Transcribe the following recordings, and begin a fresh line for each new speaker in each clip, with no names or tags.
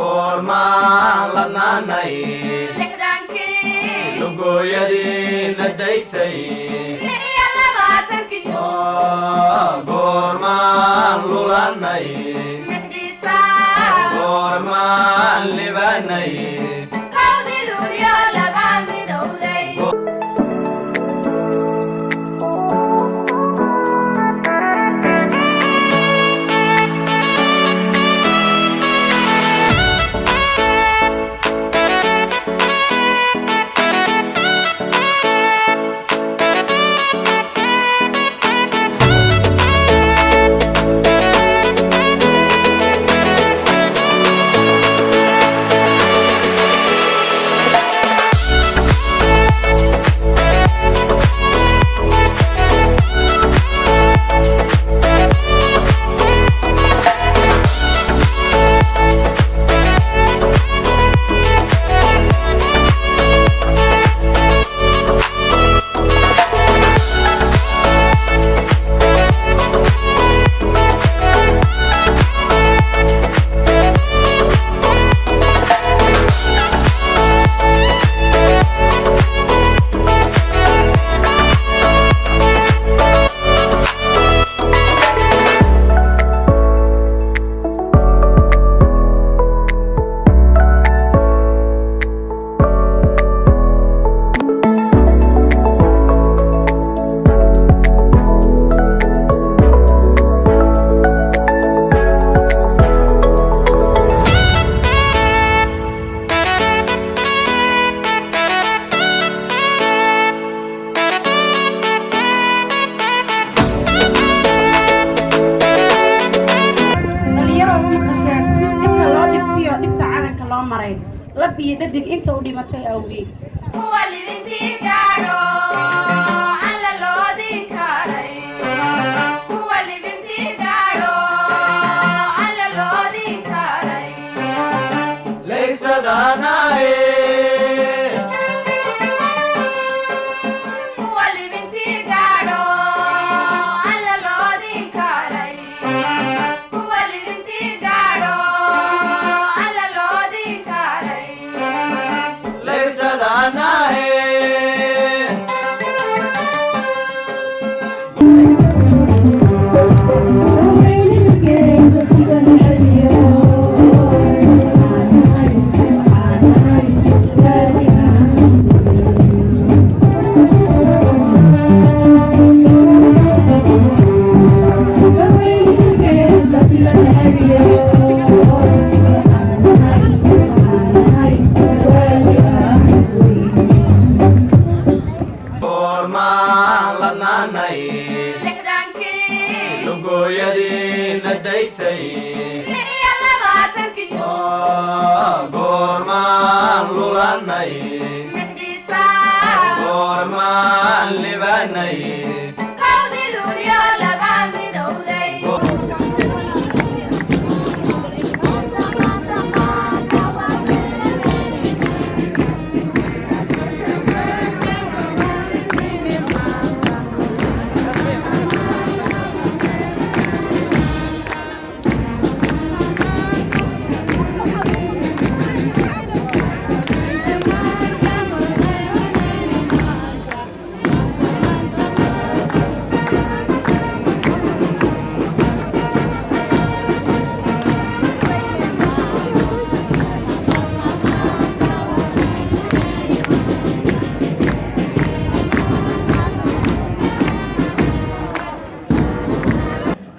Ormaan la naanay
lixdankii
lugooyadii la daysay
iyo labaatankii
goormaan lulanay
lixdiisa
goormaan libanay
kowdii luulyo laba midowday
لبي ددق انت وديمتي اوغي
هو اللي بنتي قالو على لودي كاري هو اللي بنتي قالو على لودي كاري
ليس داناي
هو اللي بنتي قالو على لودي كاري هو اللي بنتي قالو على لودي كاري
ليس داناي goormaan la naanay
lixdankii
lugooyadii la daysay
iyo labaatankii
goormaan lulanay
lixdiisa
goormaan libanay
kowdii luulyo laba midowday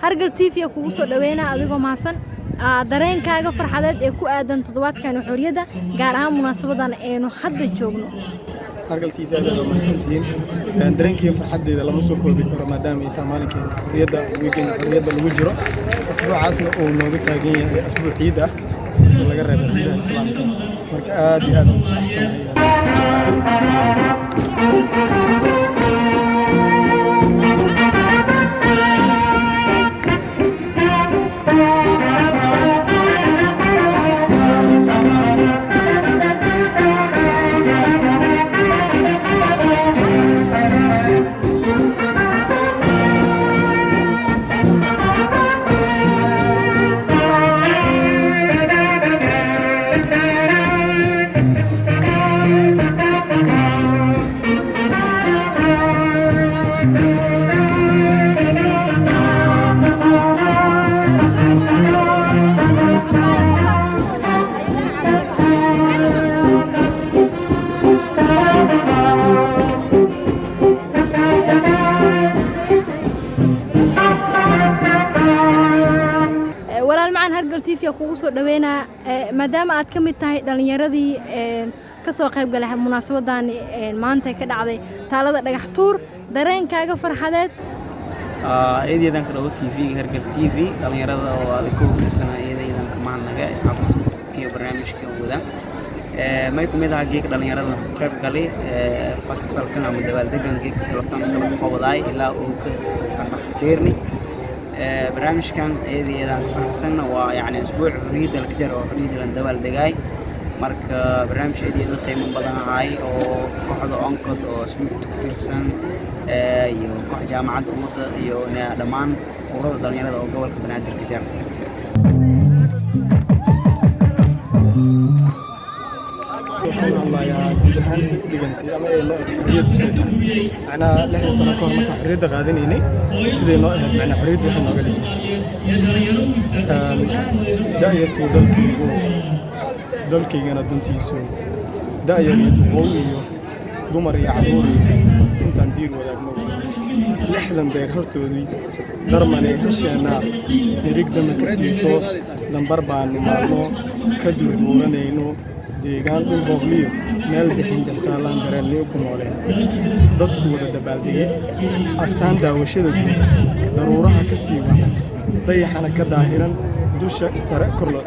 Hargal Tv kugu soo dhaweynaa adigoo maasan dareenkaaga farxadeed ee ku aadan Todobaadkan Xorriyadda gaar ahaan munaasabadan aynu hadda joogno
Hargal Tv aad mahadsantihiin dareenkii farxadeeda lama soo koobi karo maadaama ay tahay maalinkeena xorriyadda weekend xorriyadda lagu jiro asbuucaasna uu nooga taagan yahay asbuuc ciid ah laga reebay ciidaha islaamka marka aad iyo aad u faraxsanahay
walaal macaan Hargal Tv kugu soo dhaweynaa maadaama aad ka mid tahay dhalinyaradii ka soo qayb galay munaasabadan maanta ka dhacday taalada dhagax tuur dareenkaaga farxadeed
eedeedan ka dhaw TV Hargal Tv dhalinyarada oo aad ku gudana eedeedan ka maanaga ee barnaamijka wada may ku mid ah geek dhalinyarada qayb galay festivalkan ama dabaaldeggan geek talabtan kala qowday ilaa uu ka safax deerni barnaamijkan eedeedan farxsan waa yani asbuuc xorriyadda la jaro xorriyadda la dabaaldegay marka barnaamij eedeedan qiimo badan ahay oo kooxda onkod oo asbuuc tirsan iyo koox jaamacadda ummadda iyo dhammaan ururada dhalinyarada oo gobolka banaadir ka jara
الله يا جدهان سيدي أما إلا حرية سيدا أنا لحن سنة كور مكان حرية غادنيني سيدي نوع معنا حرية وحنا غادنيني دائرتي دولكي أنا دونتي سو دائري دقوي دمر يا عبوري أنت ندير ولا جنوب لحظة داير هرتودي درماني حشينا نريك دمك السيسو دنبربان نمارمو كدور دورانينو deegaan dhul roobliyo meel dixin dixtaalaan dareenliyo ku nooleen dadku wada dabaaldegay astaan daawashada guud daruuraha ka sii wacan dayaxana ka daahiran dusha sare kor loo